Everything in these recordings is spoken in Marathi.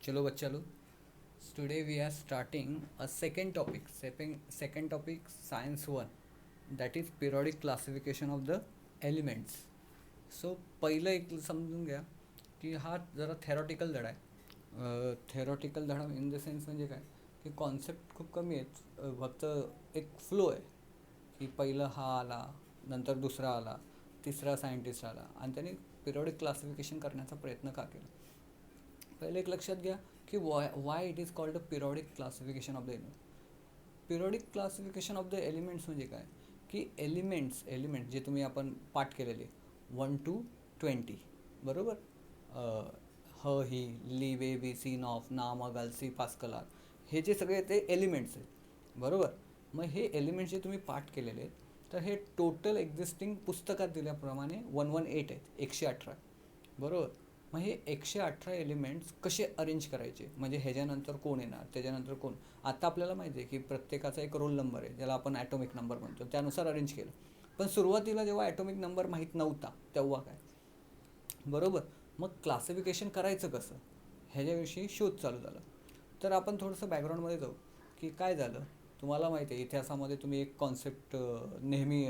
चलो बच्चा low, today we are starting a second topic science 1, that is periodic classification of the elements. So पहिलं एक समजून घ्या की हा जरा थेरॉटिकल धडा आहे. थेरॉटिकल धडा इन द सेन्स म्हणजे काय की कॉन्सेप्ट खूप कमी आहेत. फक्त एक फ्लो आहे की पहिलं हा आला, नंतर दुसरा आला, तिसरा सायंटिस्ट आला आणि त्यांनी पिरियॉडिक क्लासिफिकेशन करण्याचा प्रयत्न का केला. पहिले एक लक्षात घ्या की why it is called a periodic classification of the element. Periodic classification of the elements म्हणजे काय की एलिमेंट जे तुम्ही आपण पाठ केलेले 1 to 20 बरोबर. ह ही ली वे बी सी नॉफ ना मगाल सी पास्कलार हे जे सगळे ते एलिमेंट्स आहेत बरोबर. मग हे एलिमेंट्स जे तुम्ही पाठ केलेले आहेत तर हे टोटल एक्झिस्टिंग पुस्तकात दिल्याप्रमाणे 118 आहेत, 118 बरोबर. मग हे 118 एलिमेंट्स कसे अरेंज करायचे म्हणजे ह्याच्यानंतर कोण येणार त्याच्यानंतर कोण. आता आपल्याला माहिती आहे की प्रत्येकाचा एक रोल नंबर आहे ज्याला आपण ॲटॉमिक नंबर म्हणतो, त्यानुसार अरेंज केलं. पण सुरुवातीला जेव्हा ॲटॉमिक नंबर माहीत नव्हता तेव्हा काय बरोबर. मग क्लासिफिकेशन करायचं कसं ह्याच्याविषयी शोध चालू झाला. तर आपण थोडंसं बॅकग्राऊंडमध्ये जाऊ की काय झालं. तुम्हाला माहिती आहे इतिहासामध्ये तुम्ही एक कॉन्सेप्ट नेहमी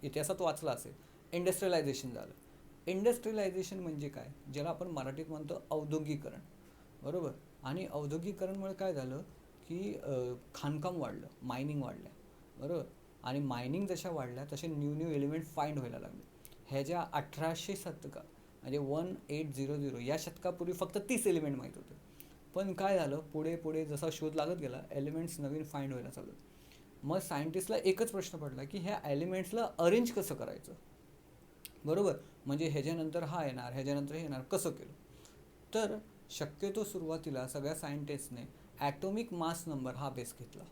इतिहासात वाचला असेल, इंडस्ट्रियलायझेशन झालं. इंडस्ट्रियलायझेशन म्हणजे काय, ज्याला आपण मराठीत म्हणतो औद्योगिकरण बरोबर. आणि औद्योगिकरणमुळे काय झालं की खाणकाम वाढलं, मायनिंग वाढल्या बरोबर. आणि मायनिंग जशा वाढल्या तसे न्यू एलिमेंट फाइंड व्हायला लागले. ह्याच्या 1800 शतका म्हणजे 1800 या शतकापूर्वी फक्त 30 एलिमेंट माहीत होते. पण काय झालं पुढे पुढे जसा शोध लागत गेला एलिमेंट्स नवीन फाइंड व्हायला चालू. मग सायंटिस्टला एकच प्रश्न पडला की ह्या एलिमेंट्सला अरेंज कसं करायचं बरोबर. म्हणजे ह्याच्यानंतर हा येणार ह्याच्यानंतर हे येणार कसं केलं. तर शक्यतो सुरुवातीला सगळ्या सायंटिस्टने ॲटॉमिक मास नंबर हा बेस घेतला.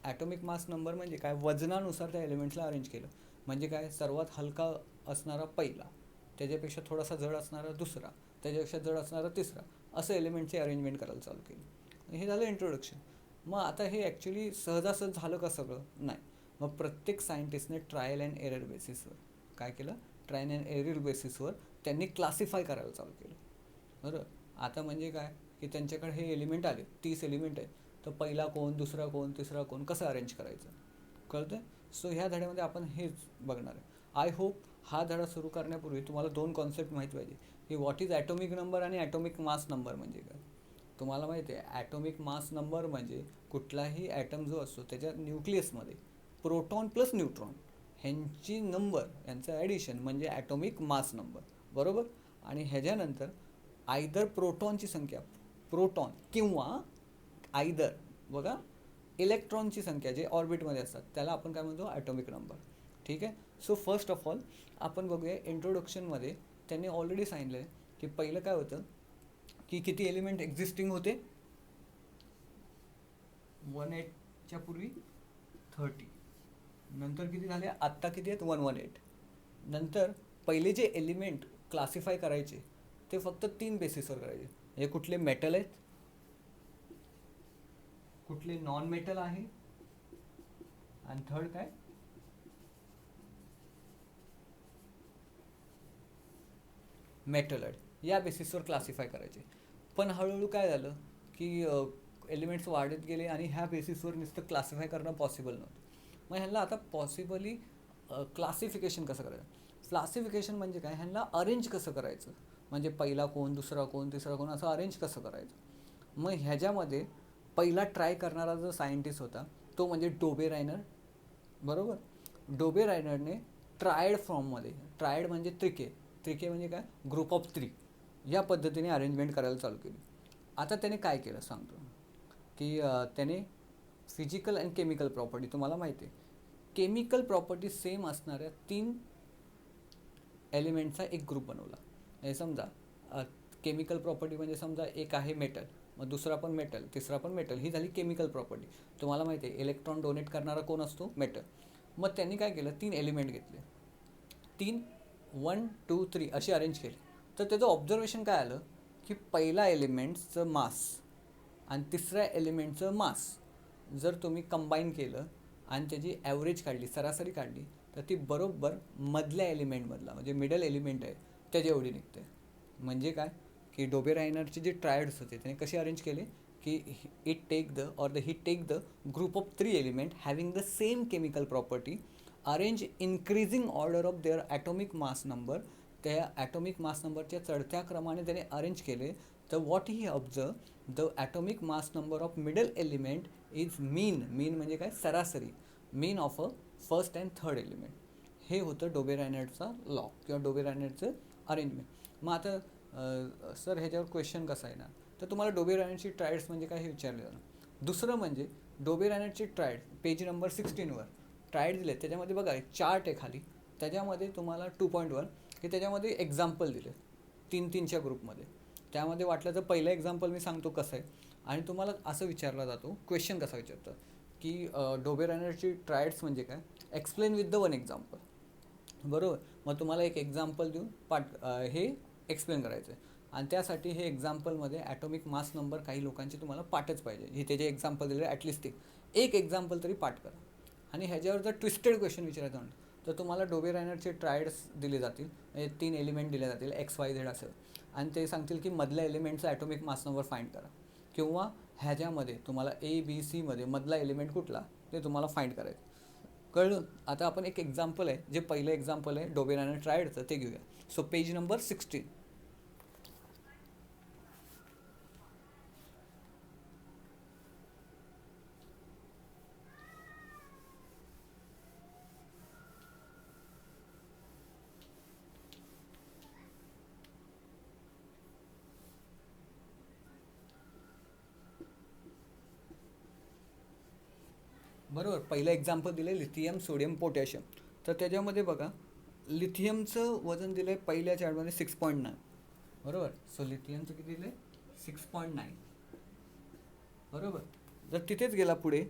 ॲटॉमिक मास नंबर म्हणजे काय, वजनानुसार त्या एलिमेंट्सला अरेंज केलं. म्हणजे काय, सर्वात हलका असणारा पहिला, त्याच्यापेक्षा थोडासा जड असणारा दुसरा, त्याच्यापेक्षा जड असणारा तिसरा, असं एलिमेंटची अरेंजमेंट करायला चालू केली. हे झालं इंट्रोडक्शन. मग आता हे ॲक्च्युली सहजासहज झालं का सगळं नाही. मग प्रत्येक सायंटिस्टने ट्रायल अँड एरर बेसिसवर काय केलं, ट्रायल अँड एरर बेसिसवर त्यांनी क्लासिफाय करायला चालू केलं बरं. आता म्हणजे काय की त्यांच्याकडे हे एलिमेंट आले, 30 एलिमेंट आहेत. तर पहिला कोण, दुसरा कोण, तिसरा कोण, कसं अरेंज करायचं कळतं. सो ह्या धड्यामध्ये आपण हेच बघणार आहे. आय होप हा धडा सुरू करण्यापूर्वी तुम्हाला 2 कॉन्सेप्ट माहीत पाहिजे की व्हॉट इज ॲटॉमिक नंबर आणि ॲटॉमिक मास नंबर म्हणजे काय. तुम्हाला माहिती आहे ॲटॉमिक मास नंबर म्हणजे कुठलाही ॲटम जो असतो त्याच्या न्यूक्लियसमध्ये प्रोटॉन प्लस न्यूट्रॉन ह्यांची नंबर यांचं ॲडिशन म्हणजे ॲटॉमिक मास नंबर बरोबर. आणि ह्याच्यानंतर आयदर प्रोटॉनची संख्या, प्रोटॉन किंवा आयदर बघा इलेक्ट्रॉनची संख्या जे ऑर्बिटमध्ये असतात त्याला आपण काय म्हणतो ॲटॉमिक नंबर. ठीक आहे. सो फर्स्ट ऑफ ऑल आपण बघूया इंट्रोडक्शनमध्ये त्यांनी ऑलरेडी सांगितलं आहे की पहिलं काय होतं की किती एलिमेंट एक्झिस्टिंग होते, 18च्या पूर्वी 30, नंतर किती झाले आत्ता किती आहेत 118. नंतर पहिले जे एलिमेंट क्लासिफाय करायचे ते फक्त 3 बेसिसवर करायचे. हे कुठले मेटल आहेत, कुठले नॉन मेटल आहे आणि थर्ड काय मेटलॉइड, या बेसिसवर क्लासिफाय करायचे. पण हळूहळू काय झालं की एलिमेंट्स वाढत गेले आणि ह्या बेसिसवर नुसतं क्लासिफाय करणं पॉसिबल नव्हतं. मग ह्यांना आता पॉसिबली क्लासिफिकेशन कसं करायचं. क्लासिफिकेशन म्हणजे काय, ह्यांना अरेंज कसं करायचं म्हणजे पहिला कोण, दुसरा कोण, तिसरा कोण, असं अरेंज कसं करायचं. मग ह्याच्यामध्ये पहिला ट्राय करणारा जो सायंटिस्ट होता तो म्हणजे डोबे रायनर बरोबर. डोबे रायनरने ट्रायड फॉर्ममध्ये, ट्रायड म्हणजे त्रिके म्हणजे काय, ग्रुप ऑफ 3 या पद्धतीने अरेंजमेंट करायला चालू केली. आता त्याने काय केलं सांगतो की त्याने फिजिकल अँड केमिकल प्रॉपर्टी, तुम्हाला माहिती आहे केमिकल प्रॉपर्टी सेम असणाऱ्या 3 एलिमेंटचा एक ग्रुप बनवला. हे समजा केमिकल प्रॉपर्टी म्हणजे समजा एक आहे मेटल, मग दुसरा पण मेटल, तिसरा पण मेटल, ही झाली केमिकल प्रॉपर्टी. तुम्हाला माहिती आहे इलेक्ट्रॉन डोनेट करणारा कोण असतो, मेटल. मग त्यांनी काय केलं 3 एलिमेंट घेतले, 3 1 2 3 अशी अरेंज केली. तर त्याचं ऑब्झर्वेशन काय आलं की पहिला एलिमेंटचं मास आणि तिसऱ्या एलिमेंटचं मास जर तुम्ही कंबाईन केलं आणि त्याची ॲव्हरेज काढली, सरासरी काढली, तर ती बरोबर मधल्या एलिमेंटमधला म्हणजे मिडल एलिमेंट आहे त्याच्या एवढी निघते. म्हणजे काय, की डोबे रायनरचे जे ट्रायड्स होते त्याने कसे अरेंज केले की he take the group of 3 element having the same chemical property arrange increasing order of their atomic mass number. त्या ॲटॉमिक मास नंबरच्या चढत्या क्रमाने त्याने अरेंज केले. तर what he observe the atomic mass number of middle element is mean म्हणजे काय सरासरी mean of a first and third element. हे होतं डोबे रायनरचा लॉ किंवा डोबे रायनरचं अरेंजमेंट. मग आता सर ह्याच्यावर क्वेश्चन कसा येणार तर तुम्हाला डोबे रायनरची ट्रायड्स म्हणजे काय हे विचारलं जाणार. दुसरं म्हणजे डोबे रायनरची ट्रायड पेज नंबर 16वर ट्रायड दिले त्याच्यामध्ये बघा चार्ट आहे खाली त्याच्यामध्ये तुम्हाला 2.1 की त्याच्यामध्ये एक्झाम्पल दिले 3-3च्या ग्रुपमध्ये. त्यामध्ये वाटलं तर पहिलं एक्झाम्पल मी सांगतो कसं आहे आणि तुम्हाला असं विचारला जातो क्वेश्चन कसा विचारतं की डोबे रायनरची ट्रायड्स म्हणजे काय explain with the one example. बरोबर. मग तुम्हाला एक एक्झाम्पल देऊन हे एक्सप्लेन करायचं आहे आणि त्यासाठी हे एक्झाम्पलमध्ये ॲटॉमिक मास नंबर काही लोकांची तुम्हाला पाठच पाहिजे. हे ते जे एक्झाम्पल दिले ॲटलिस्ट एक एक्झाम्पल तरी पाठ करा. आणि ह्याच्यावर जर ट्विस्टेड क्वेश्चन विचारायचं म्हणलं तर तुम्हाला डोबे रायनरचे ट्रायड्स दिले जातील म्हणजे 3 एलिमेंट दिले जातील XYZ असं आणि ते सांगतील की मधल्या एलिमेंटचा ॲटॉमिक मास नंबर फाइंड करा किंवा ह्याच्यामध्ये तुम्हाला ABC मध्ये मधला एलिमेंट कुठला ते तुम्हाला फाइंड करायचं. कळलं. आता आपण एक एक्झाम्पल आहे जे पहिलं एक्झाम्पल आहे डोबे रायनर ट्रायडचं ते घेऊया. So page number 16. बरोबर. पहिलं एक्झाम्पल दिलं आहे लिथियम सोडियम पोटॅशियम. तर त्याच्यामध्ये बघा लिथियमचं वजन दिलं आहे पहिल्या चार्टमध्ये 6.9. बरोबर. सो लिथियमचं किती दिलं आहे 6.9. बरोबर. जर तिथेच गेला पुढे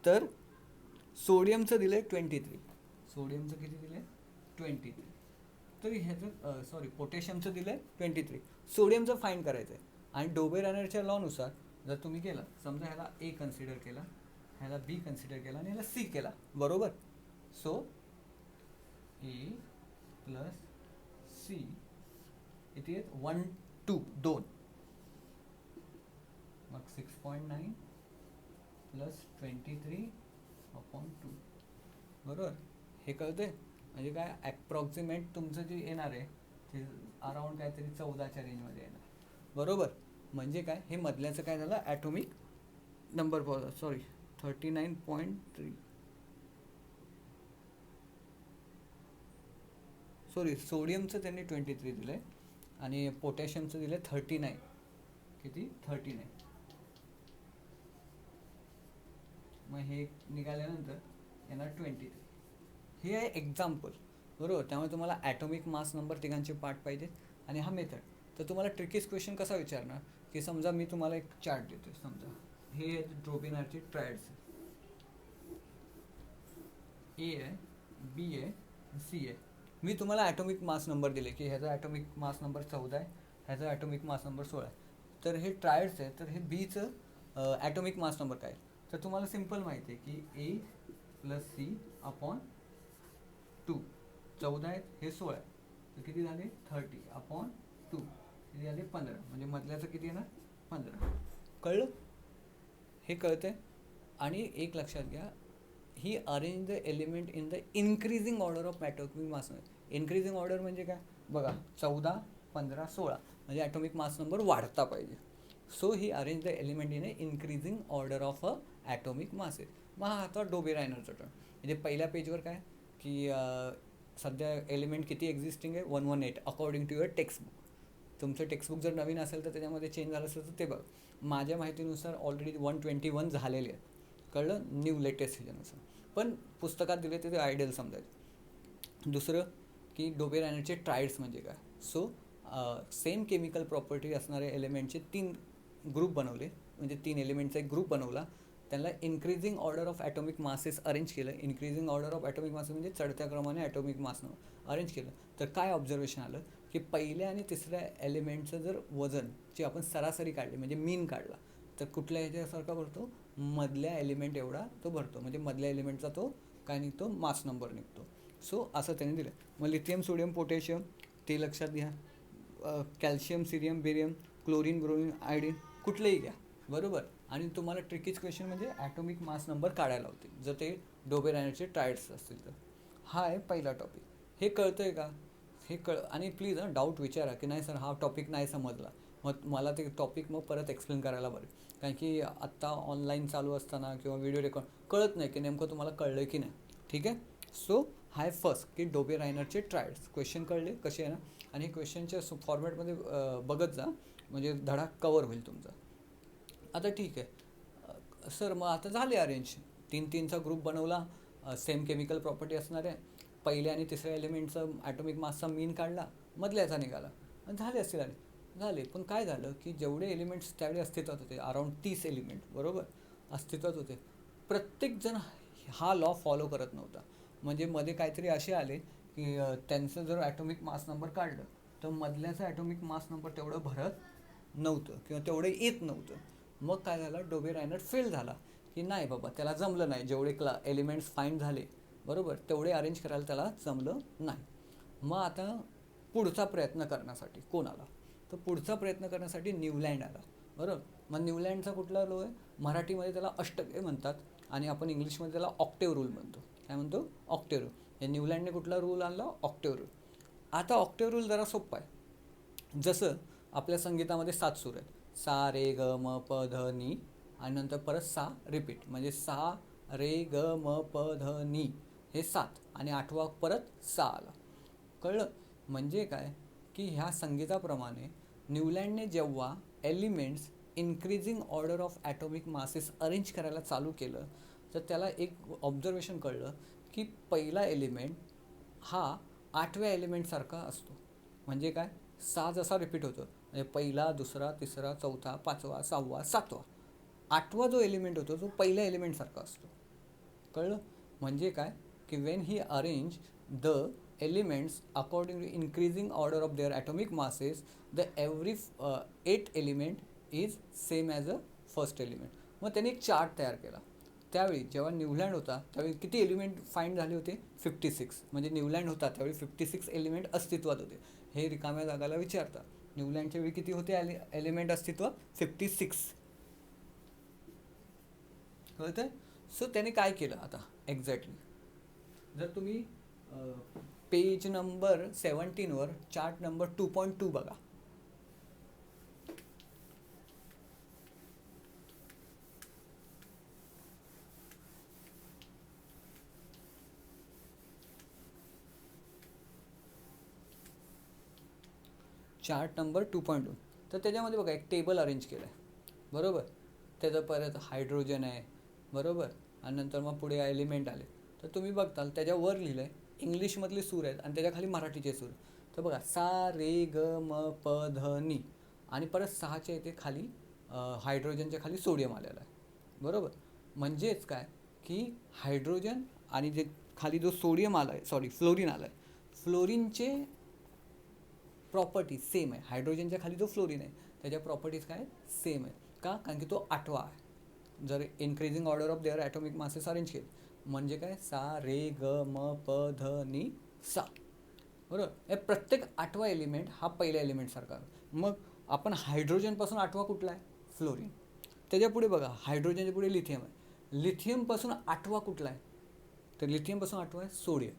तर सोडियमचं दिलं आहे 23. सोडियमचं किती दिलं आहे 23. तरी ह्याचं पोटॅशियमचं दिलं आहे 23. सोडियमचं फाईंड करायचं आहे आणि डोबे रायनरच्या लॉनुसार जर तुम्ही केलं समजा ह्याला A कन्सिडर केला ह्याला B कन्सिडर केला आणि ह्याला C केला. बरोबर. सो A प्लस C किती आहेत 1 2 2 मग 6.9 प्लस 23/2. बरोबर. हे कळते म्हणजे काय ॲप्रॉक्सिमेट तुमचं जे येणार आहे ते अराउंड काहीतरी 14च्या रेंजमध्ये येणार. बरोबर. म्हणजे काय हे मधल्याचं काय झालं ॲटॉमिक नंबर 39.3 सोडियमचं त्यांनी 23 दिलं आहे आणि पोटॅशियमचं दिलं आहे 39. किती 39. मग हे निघाल्यानंतर येणार 23. हे आहे एक्झाम्पल. बरोबर. त्यामुळे तुम्हाला ॲटॉमिक मास नंबर तिघांचे पार्ट पाहिजे आणि हा मेथड. तर तुम्हाला ट्रिकीस क्वेश्चन कसा विचारणार की समजा मी तुम्हाला एक चार्ट देतो समजा हे डोबे रायनरचे ट्रायड्स A आहे B आहे C आहे. मी तुम्हाला ॲटॉमिक मास नंबर दिले की ह्याचा ॲटॉमिक मास नंबर 14 आहे ह्याचा ॲटॉमिक मास नंबर 16 आहे. तर हे ट्रायड्स आहे तर हे Bचं ॲटॉमिक मास नंबर काय तर तुम्हाला सिम्पल माहिती आहे की A प्लस C/2 14 आहेत हे 16 आहे तर किती झाले 30/2 किती झाले 15 म्हणजे मधल्याचं किती येणार 15. कळलं. हे कळतंय. आणि एक लक्षात घ्या he arrange the element in the increasing order of atomic mass number. Increasing order म्हणजे काय बघा 14 15 16 म्हणजे ॲटॉमिक मास नंबर वाढता पाहिजे. So he arrange the element in a increasing order of a atomic masses. मग हा आता डोबे रायनरचा टर्म म्हणजे पहिल्या पेजवर काय की सध्या एलिमेंट किती एक्झिस्टिंग आहे 118 अकॉर्डिंग टू युअर टेक्स्टबुक. तुमचं टेक्स्टबुक जर नवीन असेल तर त्याच्यामध्ये चेंज झालं असेल तर ते बघ. माझ्या माहितीनुसार ऑलरेडी 121 झालेले आहेत. कळलं. न्यू लेटेस्ट ह्याच्यानुसार पण पुस्तकात दिले ते आयडियल समजायचं. दुसरं की डोबे रायनरचे ट्रायड्स म्हणजे काय. सो सेम केमिकल प्रॉपर्टी असणारे एलिमेंटचे 3 ग्रुप बनवले म्हणजे 3 एलिमेंटचा एक ग्रुप बनवला त्यांना increasing order of atomic masses arrange केलं. Increasing order of atomic masses म्हणजे चढत्या क्रमाने ॲटॉमिक मास अरेंज केलं. तर काय ऑब्झर्वेशन आलं की पहिल्या आणि तिसऱ्या एलिमेंटचं जर वजन जे आपण सरासरी काढली म्हणजे मीन काढला तर कुठल्या ह्याच्यासारखा भरतो मधल्या एलिमेंट एवढा तो भरतो म्हणजे मधल्या एलिमेंटचा तो काय निघतो मास नंबर निघतो. सो असं त्याने दिलं. मग लिथियम सोडियम पोटॅशियम ते लक्षात घ्या calcium, Cirium, barium, chlorine, bromine, iodine कुठलेही घ्या, बरोबर. आणि तुम्हाला ट्रिकीच क्वेश्चन म्हणजे ॲटॉमिक मास नंबर काढायला होते जर ते डोबेर आयनचे ट्रायड्स असतील तर. हा आहे पहिला टॉपिक. हे कळतं आहे का? हे आणि प्लीज डाऊट विचारा की नाही सर हा टॉपिक नाही समजला, मग मला ते टॉपिक मग परत एक्सप्लेन करायला बरं. कारण की आत्ता ऑनलाईन चालू असताना किंवा व्हिडिओ रेकॉर्ड कळत नाही की नेमकं तुम्हाला कळलं की नाही. ठीक आहे. सो हाय फर्स्ट की डोबे रायनरचे ट्रायड्स क्वेश्चन कळले कसे आहे ना. आणि हे क्वेश्चनच्या फॉर्मॅटमध्ये बघत जा म्हणजे धडा कवर होईल तुमचा. आता ठीक आहे सर, मग आता झाले अरेंज. 3-3चा ग्रुप बनवला, सेम केमिकल प्रॉपर्टी असणारे. पहिल्या आणि तिसऱ्या एलिमेंटचं ॲटॉमिक मासचा मीन काढला, मधल्याचा निघाला, झाले असतील अरे. झाले, पण काय झालं की जेवढे एलिमेंट्स त्यावेळी अस्तित्वात होते, अराउंड 30 एलिमेंट बरोबर अस्तित्वात होते, प्रत्येकजण हा लॉ फॉलो करत नव्हता. म्हणजे मध्ये काहीतरी असे आले की त्यांचं जर ॲटॉमिक मास नंबर काढलं तर मधल्याचं ॲटॉमिक मास नंबर तेवढं भरत नव्हतं किंवा तेवढं येत नव्हतं. मग काय झालं, डोबे रायनर फेल झाला की नाही बाबा त्याला जमलं नाही, जेवढे एलिमेंट्स फाईंड झाले बरोबर तेवढे अरेंज करायला त्याला जमलं नाही. मग आता पुढचा प्रयत्न करण्यासाठी कोण आला, तर पुढचा प्रयत्न करण्यासाठी न्यूलँड आला, बरोबर. मग न्यूलँडचा कुठला लो आहे, मराठीमध्ये त्याला अष्टके म्हणतात आणि आपण इंग्लिशमध्ये त्याला ऑक्टेव रूल म्हणतो. काय म्हणतो? Octave rule. हे न्यूलँडने कुठला रूल आणला? Octave rule. आता ऑक्टेव रूल जरा सोप्पा आहे. जसं आपल्या संगीतामध्ये 7 सूर आहेत, सा रे ग म प ध नी, आणि नंतर परत सा रिपीट, म्हणजे सा रे ग म प ध नी हे 7 आणि 8वा परत सा आला. कळलं? म्हणजे काय की ह्या संगीताप्रमाणे न्यूलँडने जेव्हा elements increasing order of atomic masses arrange करायला चालू केलं तर त्याला एक ऑब्झर्वेशन कळलं की पहिला एलिमेंट हा 8व्या एलिमेंटसारखा असतो. म्हणजे काय, 6 जसा रिपीट होतो म्हणजे पहिला, दुसरा, तिसरा, चौथा, 5वा, 6वा, 7वा, 8वा जो एलिमेंट होतो तो पहिल्या एलिमेंटसारखा असतो. कळलं? म्हणजे काय की when he arrange the elements according to increasing order of their atomic masses, the every 8 element is same as a first element. मग त्यांनी एक चार्ट तयार केला. त्यावेळी जेव्हा न्यूलँड होता त्यावेळी किती एलिमेंट फाईंड झाले होते? 56. म्हणजे न्यूलँड होता त्यावेळी 56 एलिमेंट अस्तित्वात होते. हे रिकाम्या जागाला विचारतात. न्यूलँडच्या वेळी किती होते एलिमेंट अस्तित्वात? 56. कळतंय? सो त्याने काय केलं आता एक्झॅक्टली, जर तुम्ही पेज नंबर 17वर चार्ट नंबर 2.2 बघा. Chart number 2.2. तर त्याच्यामध्ये बघा एक टेबल अरेंज केलं आहे, बरोबर. त्याचं परत हायड्रोजन आहे, बरोबर. आणि नंतर मग पुढे एलिमेंट आले. तर तुम्ही बघताल त्याच्यावर लिहिलं आहे इंग्लिशमधले सूर आहेत आणि त्याच्याखाली मराठीचे सूर. तर बघा सा रे ग म प ध नी, आणि परत 6च्या इथे खाली हायड्रोजनच्या खाली सोडियम आलेला आहे, बरोबर. म्हणजेच काय की हायड्रोजन आणि जे खाली जो सोडियम आला आहे, सॉरी फ्लोरीन आला आहे, फ्लोरीनचे प्रॉपर्टीज सेम आहे. हायड्रोजनच्या खाली जो फ्लोरीन आहे त्याच्या प्रॉपर्टीज काय सेम आहे. का? कारण की तो 8वा आहे. जर increasing order of their atomic masses arrange केले म्हणजे काय, सा रे ग म प ध नी सा, बरोबर. हे प्रत्येक 8वा एलिमेंट हा पहिल्या एलिमेंटसारखा. मग आपण हायड्रोजनपासून 8वा कुठला आहे? फ्लोरीन. त्याच्या पुढे बघा हायड्रोजनच्या पुढे लिथियम आहे. लिथियमपासून 8वा कुठला आहे? तर लिथियमपासून 8वा आहे सोडियम.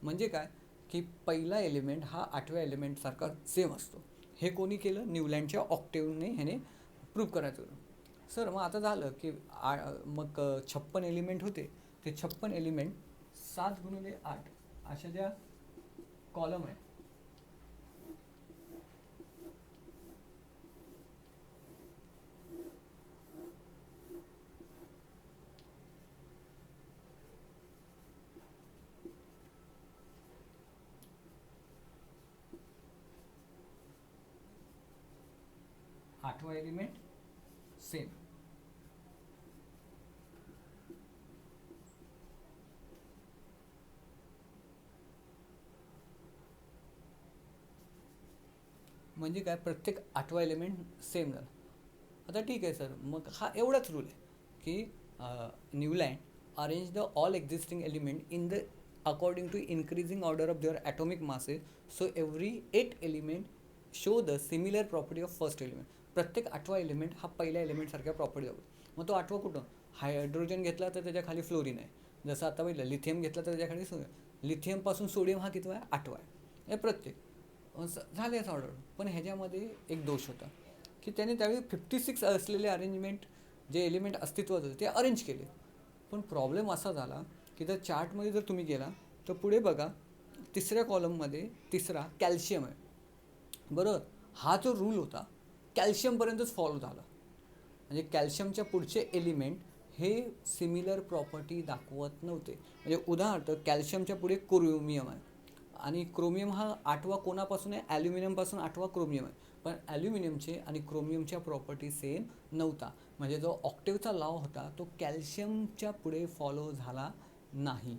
म्हणजे काय की पहिला एलिमेंट हा 8व्या एलिमेंटसारखा सेम असतो. हे कोणी केलं? न्यूलँडच्या ऑक्टेवने ह्याने प्रूव्ह करायचं होतं. सर मग आता झालं की मग 56 एलिमेंट होते. ते 56 एलिमेंट 7x8 अशा ज्या कॉलम आहे, 8वा एलिमेंट सेम. म्हणजे काय, प्रत्येक 8वा एलिमेंट सेम झाला. आता ठीक आहे सर, मग हा एवढाच रूल आहे की Newland arrange the all existing element in the according to increasing order of their atomic masses, so every 8 element show the similar property of first element. प्रत्येक आठवा एलिमेंट हा पहिल्या एलिमेंटसारख्या प्रॉपर्टी दाखवतो. मग तो आठवा कुठं, हायड्रोजन घेतला तर त्याच्या खाली फ्लोरीन आहे. जसं आता पहिलं लिथियम घेतला तर त्याच्या खाली सोडियम. लिथियमपासून सोडियम हा कितवा आहे, आठवा आहे. हे प्रत्येक झाले ऑर्डर. पण ह्याच्यामध्ये एक दोष होता की त्याने त्यावेळी 56 असलेले अरेंजमेंट, जे एलिमेंट अस्तित्वात होते ते अरेंज केले. पण प्रॉब्लेम असा झाला की जर चार्टमध्ये जर तुम्ही गेला तर पुढे बघा, तिसऱ्या कॉलममध्ये तिसरा कॅल्शियम आहे. बरोबर, हा जो रूल होता कॅल्शियमपर्यंतच फॉलो झाला. म्हणजे कॅल्शियमच्या पुढचे एलिमेंट हे सिमिलर प्रॉपर्टी दाखवत नव्हते. म्हणजे उदाहरणार्थ कॅल्शियमच्या पुढे क्रोमियम आहे आणि क्रोमियम हा आठवा कोणापासून आहे, ॲल्युमिनियमपासून आठवा क्रोमियम आहे. पण ॲल्युमिनियमचे आणि क्रोमियमच्या प्रॉपर्टी सेम नव्हता. म्हणजे जो ऑक्टेवचा लॉ होता तो कॅल्शियमच्या पुढे फॉलो झाला नाही.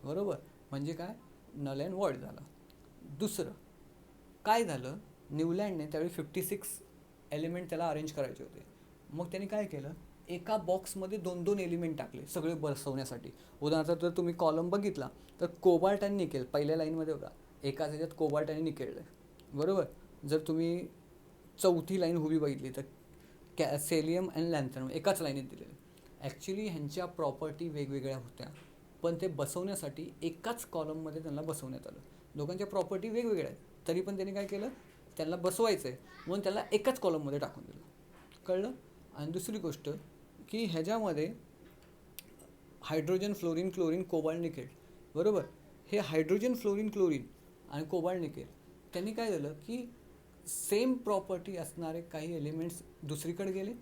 बरोबर, म्हणजे काय, नल अँड वॉइड झाला. दुसरं काय झालं, न्यूलँडने त्यावेळी 56 एलिमेंट त्याला अरेंज करायचे होते. मग त्यांनी काय केलं, एका बॉक्समध्ये 2-2 एलिमेंट टाकले सगळे बसवण्यासाठी. उदाहरणार्थ जर तुम्ही कॉलम बघितला तर कोबाल्ट आणि निकेल पहिल्या लाईनमध्ये होता, एकाच ह्याच्यात कोबाल्ट आणि निकेल आहे. बरोबर, जर तुम्ही चौथी लाईन उभी बघितली तर सेलियम आणि लॅन्थनम एकाच लाईनीत दिलेले. ॲक्च्युली ह्यांच्या प्रॉपर्टी वेगवेगळ्या होत्या, पण ते बसवण्यासाठी एकाच कॉलममध्ये त्यांना बसवण्यात आलं. दोघांच्या प्रॉपर्टी वेगवेगळ्या आहेत, तरी पण त्यांनी काय केलं, त्यांना बसवायचं आहे म्हणून त्याला एकाच कॉलममध्ये टाकून दिलं. कळलं. आणि दुसरी गोष्ट की ह्याच्यामध्ये hydrogen, fluorine, chlorine, cobalt, nickel. बरोबर, हे हायड्रोजन, फ्लोरीन, क्लोरीन आणि कोबाल्ट, निकेल त्यांनी काय झालं की सेम प्रॉपर्टी असणारे काही एलिमेंट्स दुसरीकडे गेले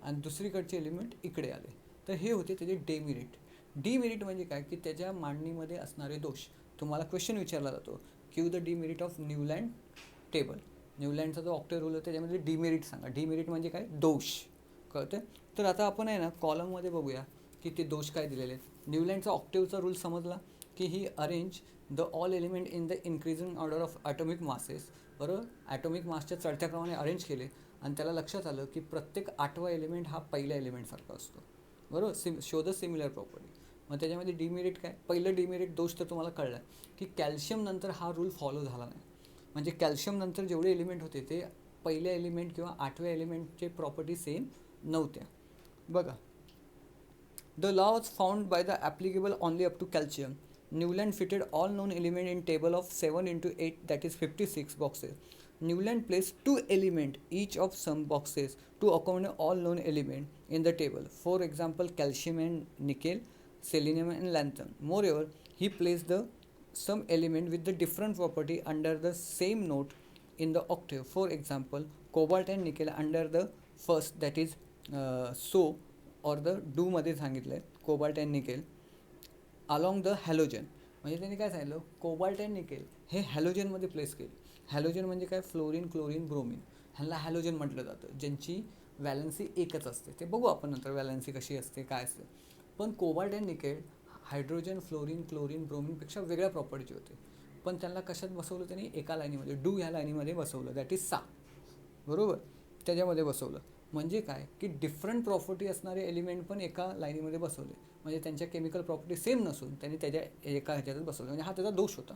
आणि दुसरीकडचे एलिमेंट इकडे आले. तर हे होते त्याचे डेमेरिट. डीमेरिट म्हणजे काय की त्याच्या मांडणीमध्ये असणारे दोष. तुम्हाला क्वेश्चन विचारला जातो की द डीमेरिट ऑफ न्यूलँड टेबल. न्यूलँडचा जो ऑक्टेव रूल होता त्याच्यामध्ये डीमेरिट सांगा. डीमेरिट म्हणजे काय, दोष. कळते. तर आता आपण आहे ना कॉलममध्ये बघूया की ते दोष काय दिलेले आहेत. न्यूलँडचा ऑक्टेवचा रूल समजला की he arrange the all element in the increasing order of atomic masses. बरोबर, ॲटॉमिक मासच्या चढत्या क्रमाने अरेंज केले आणि त्याला लक्षात आलं की प्रत्येक आठवा एलिमेंट हा पहिल्या एलिमेंटसारखा असतो. बरोबर, शो द सिमिलर प्रॉपर्टी. मग त्याच्यामध्ये डीमेरिट काय, पहिलं डीमेरिट दोष तर तुम्हाला कळला आहे की कॅल्शियम नंतर हा रूल फॉलो झाला नाही. म्हणजे कॅल्शियम नंतर जेवढे एलिमेंट होते ते पहिल्या एलिमेंट किंवा आठव्या एलिमेंटचे प्रॉपर्टी सेम नव्हत्या. बघा, the law was found by the applicable only up to calcium. Newland fitted all known elements in table of 7 into 8, that is 56 boxes. Newland placed 2 elements each of some boxes to accommodate all known elements in the table. For example, calcium and nickel, selenium and lanthanum. Moreover, he placed the some element with the different property under the same note in the octave. For example, cobalt and nickel under the first, that is so or the do मध्ये सांगितलं आहे cobalt and nickel along the halogen. म्हणजे त्यांनी काय सांगितलं, कोबाल्ट अँड निकेल हे हॅलोजनमध्ये प्लेस केले. हॅलोजन म्हणजे काय, फ्लोरीन, क्लोरीन, ब्रोमिन, ह्यांना हॅलोजन म्हटलं जातं, ज्यांची व्हॅलन्सी एकच असते. ते बघू आपण नंतर व्हॅलन्सी कशी असते, काय असते. पण cobalt and nickel hydrogen, fluorine, chlorine, ब्रोमिनपेक्षा वेगळ्या प्रॉपर्टीचे होते. पण त्यांना कशात बसवलं, त्यांनी एका लाईनीमध्ये डू ह्या लाईनीमध्ये बसवलं, दॅट इज सा. बरोबर, त्याच्यामध्ये बसवलं. म्हणजे काय की डिफरंट प्रॉपर्टी असणारे एलिमेंट पण एका लाईनीमध्ये बसवले. म्हणजे त्यांच्या केमिकल प्रॉपर्टी सेम नसून त्यांनी त्याच्या एका ह्याच्यातच बसवलं. म्हणजे हा त्याचा दोष होता.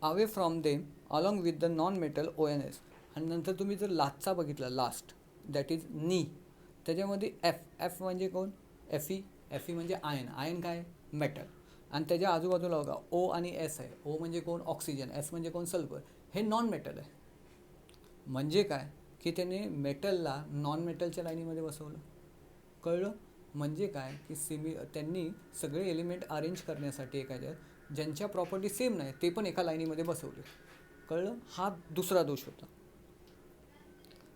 Away from them along with the non metal ONS. आणि नंतर तुम्ही जर लास्टचा बघितला, लास्ट दॅट इज नी, त्याच्यामध्ये एफ म्हणजे कोण, Fe म्हणजे आयन. आयन काय, मेटल. आणि त्याच्या आजूबाजूला बघा O आणि S आहे. O म्हणजे कोण, ऑक्सिजन. S म्हणजे कोण, सल्फर. हे नॉन मेटल आहे. म्हणजे काय की त्याने मेटलला नॉन मेटलच्या लाईनीमध्ये बसवलं. कळलं. म्हणजे काय की त्यांनी सगळे एलिमेंट अरेंज करण्यासाठी एखाद्यात ज्यांच्या प्रॉपर्टी सेम नाही ते पण एका लाईनीमध्ये बसवले. कळलं. हा दुसरा दोष होता.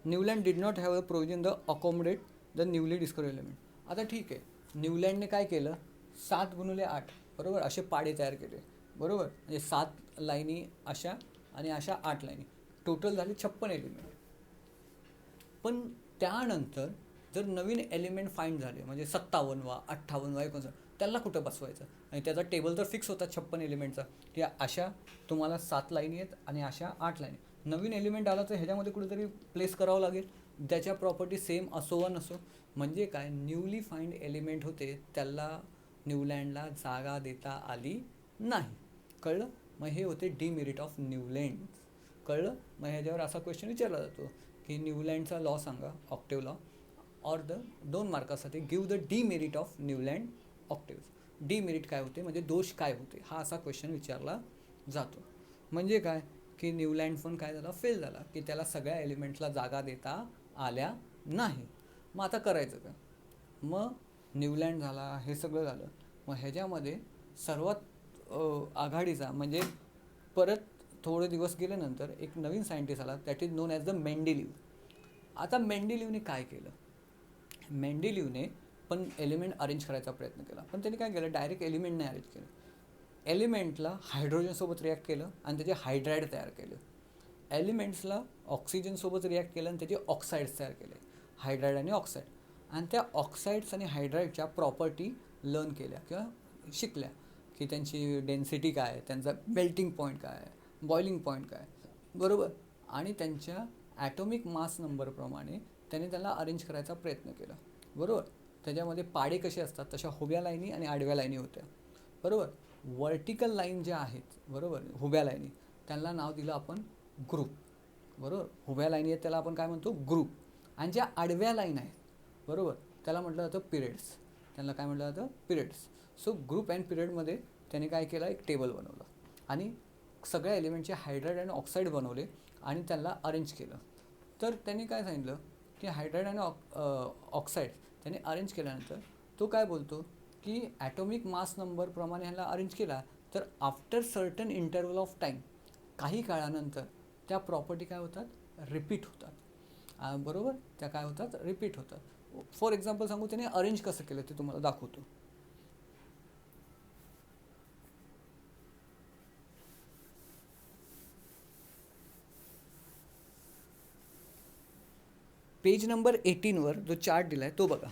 Newland did not have a provision the accommodate the newly discover element. आता ठीक आहे, न्यूलँडने काय केलं, 7x8 बरोबर असे पाडे तयार केले. बरोबर, म्हणजे 7 लाईनी अशा आणि अशा 8 लाईनी, टोटल झाले 56 एलिमेंट. पण त्यानंतर जर नवीन एलिमेंट फाइंड झाले म्हणजे 57 वा 58 वा 59, त्याला कुठं बसवायचं. आणि त्याचा टेबल तर फिक्स होता 56 एलिमेंटचा की अशा तुम्हाला 7 लाईनी आहेत आणि अशा 8 लाईनी. नवीन एलिमेंट आला तर ह्याच्यामध्ये कुठेतरी प्लेस करावं लागेल, त्याच्या प्रॉपर्टी सेम असो वा नसो. म्हणजे काय, न्यूली फाइंड एलिमेंट होते त्याला न्यूलँडला जागा देता आली नाही. कळलं. मग हे होते डिमेरिट ऑफ न्यूलँड्स. कळलं? मग ह्याच्यावर असा क्वेश्चन विचारला जातो की न्यूलँडचा लॉ सांगा, ऑक्टेव्ह लॉ, ऑर द 2 मार्कासाठी give the demerit of Newland octave. Demerit काय होते म्हणजे दोष काय होते, हा असा क्वेश्चन विचारला जातो. म्हणजे काय की न्यूलँड पण काय झाला, फेल झाला, की त्याला सगळ्या एलिमेंट्सला जागा देता आल्या नाही. मग आता करायचं काय? मग न्यूलँड झाला, हे सगळं झालं. मग ह्याच्यामध्ये सर्वात आघाडीचा म्हणजे परत थोडे दिवस गेल्यानंतर एक नवीन सायंटिस्ट आला, that is known as the Mendeleev. आता मेंडेलिव्हने काय केलं, मेंडेलिव्हने पण एलिमेंट अरेंज करायचा प्रयत्न केला, पण त्यांनी काय केलं, डायरेक्ट एलिमेंट नाही अरेंज केलं. एलिमेंटला हायड्रोजनसोबत रिॲक्ट केलं आणि त्याचे हायड्राईड तयार केले. एलिमेंट्सला ऑक्सिजनसोबत रिॲक्ट केलं आणि त्याचे ऑक्साईड्स तयार केले, हायड्राईड आणि ऑक्साईड. आणि त्या ऑक्साईड्स आणि हायड्राईडच्या प्रॉपर्टी लर्न केल्या किंवा शिकल्या, की त्यांची डेन्सिटी काय, त्यांचा मेल्टिंग पॉईंट काय, बॉइलिंग पॉईंट काय, बरोबर. आणि त्यांच्या ॲटॉमिक मास नंबरप्रमाणे त्याने त्याला अरेंज करायचा प्रयत्न केला, बरोबर. त्याच्यामध्ये पाडे कसे असतात तशा हुब्या लाईनी आणि आडव्या लाईनी होत्या, बरोबर. वर्टिकल लाईन ज्या आहेत, बरोबर, हुब्या लाईनी, त्यांना नाव दिलं आपण ग्रुप, बरोबर. हुब्या लाईनी आहेत त्याला आपण काय म्हणतो, ग्रुप. आणि ज्या आडव्या लाईन आहेत, बरोबर, त्याला म्हटलं जातं पिरियड्स, त्यांना काय म्हटलं जातं, पिरियड्स. सो ग्रुप अँड पिरियडमध्ये त्याने काय केलं, एक टेबल बनवलं आणि सगळ्या एलिमेंटचे हायड्राईड आणि ऑक्साईड बनवले आणि त्यांना अरेंज केलं. तर त्यांनी काय सांगितलं की हायड्राईड आणि ऑक्साईड त्याने अरेंज केल्यानंतर तो काय बोलतो की ॲटॉमिक मास नंबरप्रमाणे ह्याला अरेंज केला तर after certain interval of time, काही काळानंतर त्या प्रॉपर्टी काय होतात, रिपीट होतात, बरोबर. त्या काय होतात, रिपीट होतात. फॉर एक्झाम्पल सांगू, त्याने अरेंज कसं केलं ते तुम्हाला दाखवतो. पेज नंबर 18वर जो चार्ट दिला आहे तो बघा.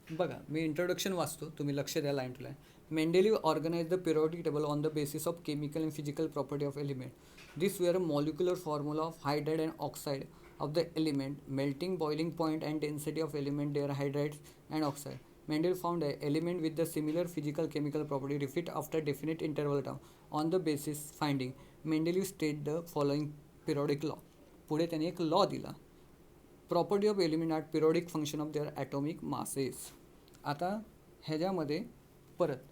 बघा, मी इंट्रोडक्शन वाचतो, तुम्ही लक्ष द्या line to line. Mendeleev organize the periodic table on the basis of chemical and physical property of element. This were a molecular formula of hydride and oxide of the element, melting, boiling point and density of element, their hydrides and oxide. Mendel found an element with the similar physical chemical property repeat after definite interval time. On the basis finding, Mendeleev state the following periodic law. पुढे त्याने एक लॉ दिला, property of element are periodic function of their atomic masses. आता ह्याच्यामध्ये परत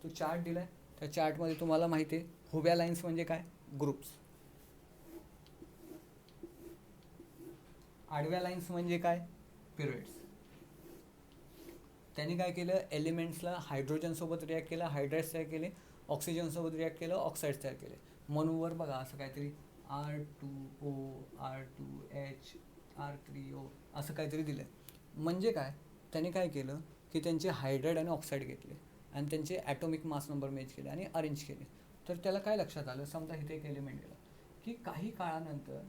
तो चार्ट दिला आहे, त्या चार्टमध्ये तुम्हाला माहिती आहे हुब्या लाईन्स म्हणजे काय, ग्रुप्स. आडव्या लाईन्स म्हणजे काय, पिरियड्स. त्यांनी काय केलं, एलिमेंट्सला हायड्रोजनसोबत रिॲक्ट केलं, हायड्राईड्स तयार केले, ऑक्सिजनसोबत रिॲक्ट केलं, ऑक्साईड्स तयार केले. म्हणून वर बघा असं काहीतरी R2O R2H R3O असं काहीतरी दिलं आहे. म्हणजे काय, त्याने काय केलं की त्यांचे हायड्राईड आणि ऑक्साईड घेतले आणि त्यांचे ॲटॉमिक मास नंबर मेज केले आणि अरेंज केले. तर त्याला काय लक्षात आलं, समजा इथे एक एलिमेंट दिला की काही काळानंतर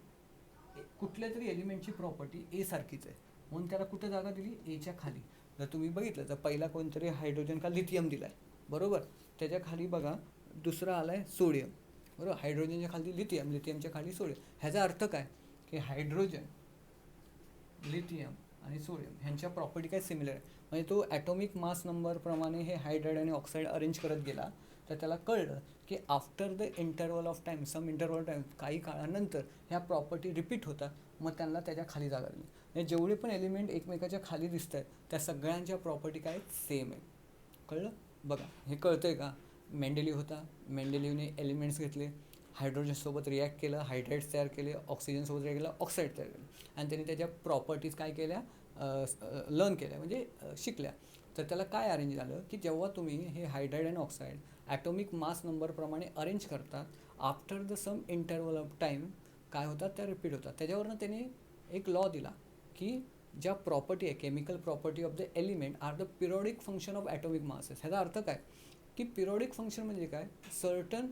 कुठल्या तरी एलिमेंटची प्रॉपर्टी ए सारखीच आहे, म्हणून त्याला कुठे जागा दिली, एच्या खाली. जर तुम्ही बघितलं तर पहिला कोणतरी हायड्रोजन का लिथियम दिला आहे, बरोबर. त्याच्या खाली बघा दुसरा आला आहे सोडियम, बरोबर. हायड्रोजनच्या खाली लिथियम, लिथियमच्या खाली सोडियम. ह्याचा अर्थ काय की हायड्रोजन, लिथियम आणि सोडियम ह्यांच्या प्रॉपर्टी काय सिमिलर आहे. म्हणजे तो ॲटॉमिक मास नंबरप्रमाणे हे हायड्राईड आणि ऑक्साईड अरेंज करत गेला. तर त्याला कळलं की after the interval of time, some interval time, काही काळानंतर ह्या प्रॉपर्टी रिपीट होतात. मग त्यांना त्याच्या खाली जागा दिली. म्हणजे जेवढे पण एलिमेंट एकमेकाच्या खाली दिसत आहेत त्या सगळ्यांच्या प्रॉपर्टी काय सेम आहे. कळलं, बघा हे कळतं आहे का. मेंडेलिव्ह होता, मेंडेलिव्हने एलिमेंट्स घेतले, हायड्रोजनसोबत रिॲक्ट केलं, हायड्राईड्स तयार केले, ऑक्सिजनसोबत रिॲक्ट केलं, ऑक्साईड तयार केलं आणि त्यांनी त्याच्या प्रॉपर्टीज काय केल्या, लर्न केल्या म्हणजे शिकल्या. तर त्याला काय अरेंज झालं की जेव्हा तुम्ही हे हायड्राईड आणि ऑक्साईड ॲटॉमिक मास नंबरप्रमाणे अरेंज करतात, after the some interval of time काय होतात, त्या रिपीट होतात. त्याच्यावरनं त्याने एक लॉ दिला की ज्या प्रॉपर्टी आहे, chemical property of the element are the periodic function of atomic masses. ह्याचा अर्थ काय की पिरियोडिक फंक्शन म्हणजे काय, सर्टन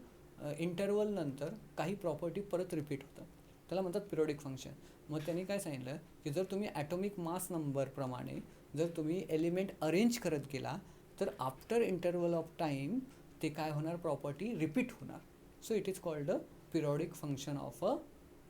इंटरवल नंतर काही प्रॉपर्टी परत रिपीट होतात, त्याला म्हणतात पिरियोडिक फंक्शन. मग त्यांनी काय सांगितलं की जर तुम्ही ॲटॉमिक मास नंबरप्रमाणे जर तुम्ही एलिमेंट अरेंज करत गेला तर आफ्टर इंटरवल ऑफ टाईम ते काय होणार, प्रॉपर्टी रिपीट होणार. So it is called the periodic function of a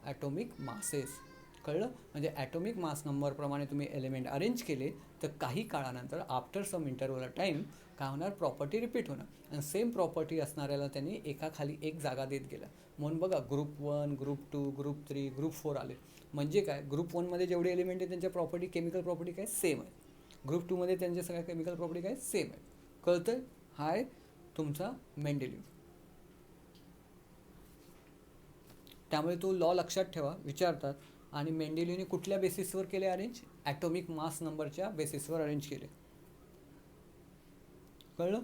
atomic masses. कळलं? म्हणजे ॲटॉमिक मास नंबरप्रमाणे तुम्ही एलिमेंट अरेंज केले तर काही काळानंतर after some interval of time काय होणार, प्रॉपर्टी रिपीट होणार आणि सेम प्रॉपर्टी असणाऱ्याला त्यांनी एकाखाली एक जागा देत गेला. म्हणून बघा ग्रुप 1, ग्रुप 2, ग्रुप 3, ग्रुप 4 आले. म्हणजे काय, ग्रुप 1मध्ये जेवढे एलिमेंट आहेत त्यांच्या प्रॉपर्टी, केमिकल प्रॉपर्टी काय सेम आहे. ग्रुप 2मध्ये त्यांच्या सगळ्या केमिकल प्रॉपर्टी काय सेम आहे. कळतं? हा आहे तुमचा मेंडेलिव्ह. त्यामुळे तो लॉ लक्षात ठेवा, विचारतात. आणि मेंडेलिव्हने कुठल्या बेसिसवर केले अरेंज? ॲटॉमिक मास नंबरच्या बेसिसवर अरेंज केले. कळलं?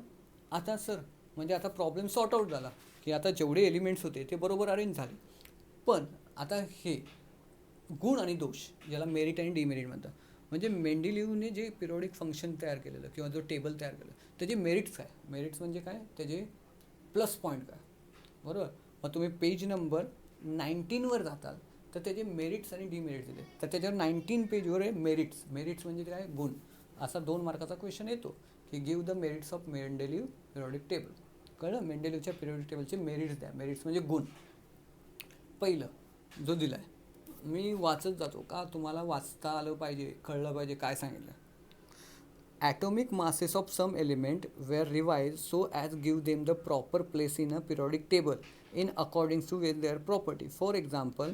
आता सर म्हणजे आता प्रॉब्लेम सॉर्ट आउट झाला की आता जेवढे एलिमेंट्स होते ते बरोबर अरेंज झाले. पण आता हे गुण आणि दोष, ज्याला मेरिट आणि डिमेरिट म्हणतात, म्हणजे मेंडेलिव्हने जे पिरियॉडिक फंक्शन तयार केलेलं किंवा जो टेबल तयार केलं त्याचे मेरिट्स काय? मेरिट्स म्हणजे काय, त्याचे प्लस पॉईंट काय? बरोबर. मग तुम्ही पेज नंबर 19वर जाताल तर त्याचे मेरिट्स आणि डिमेरिट्स दिले. तर त्याच्यावर 19 पेजवर आहे मेरिट्स. मेरिट्स म्हणजे काय, गुण. असा 2 मार्काचा क्वेश्चन येतो की give the merits of Mendeleev periodic table. कळलं? मेंडेलिव्हच्या पिरियॉडिक टेबलचे मेरिट्स द्या. मेरिट्स म्हणजे गुण. पहिलं जो दिला आहे, मी वाचत जातो का तुम्हाला वाचता आलं पाहिजे, कळलं पाहिजे काय सांगितलं. Atomic masses of some element were revised so as give them the proper place in a periodic table in accordance to with their property. For example,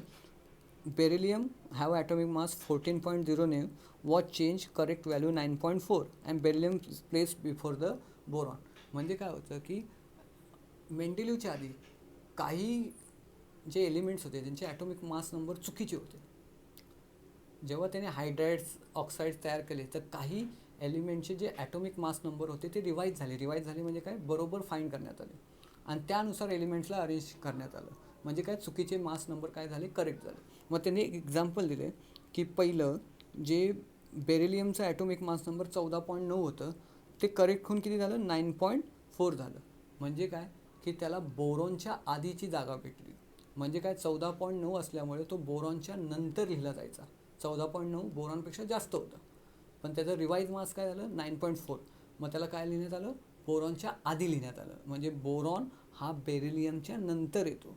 beryllium have atomic mass 14.09 was changed correct value 9.4 and beryllium is placed before the boron. म्हणजे काय होतं की मेंडेलिव्हच्या आधी काही जे एलिमेंट्स होते त्यांचे ॲटॉमिक मास नंबर चुकीचे होते. जेव्हा त्याने हायड्राइड्स ऑक्साईड्स तयार केले तर काही एलिमेंटचे जे ॲटॉमिक मास नंबर होते ते रिवाईज झाले म्हणजे काय, बरोबर फाईंड करण्यात आले आणि त्यानुसार एलिमेंट्सला अरेंज करण्यात आलं. म्हणजे काय, चुकीचे मास नंबर काय झाले, करेक्ट झाले. मग त्यांनी एक एक्झाम्पल दिले की पहिलं जे बेरिलियमचं ॲटॉमिक मास नंबर 14.9 होतं ते करेक्ट होऊन किती झालं, 9.4 झालं. म्हणजे काय की त्याला बोरॉनच्या आधीची जागा भेटली. म्हणजे काय, 14.9 असल्यामुळे तो बोरॉनच्या नंतर लिहिला जायचा. 14.9 बोरॉनपेक्षा जास्त होतं, पण त्याचं रिवाईज मास काय झालं, 9.4. मग त्याला काय लिहिण्यात आलं, बोरॉनच्या आधी लिहिण्यात आलं. म्हणजे बोरॉन हा बेरिलियमच्या नंतर येतो.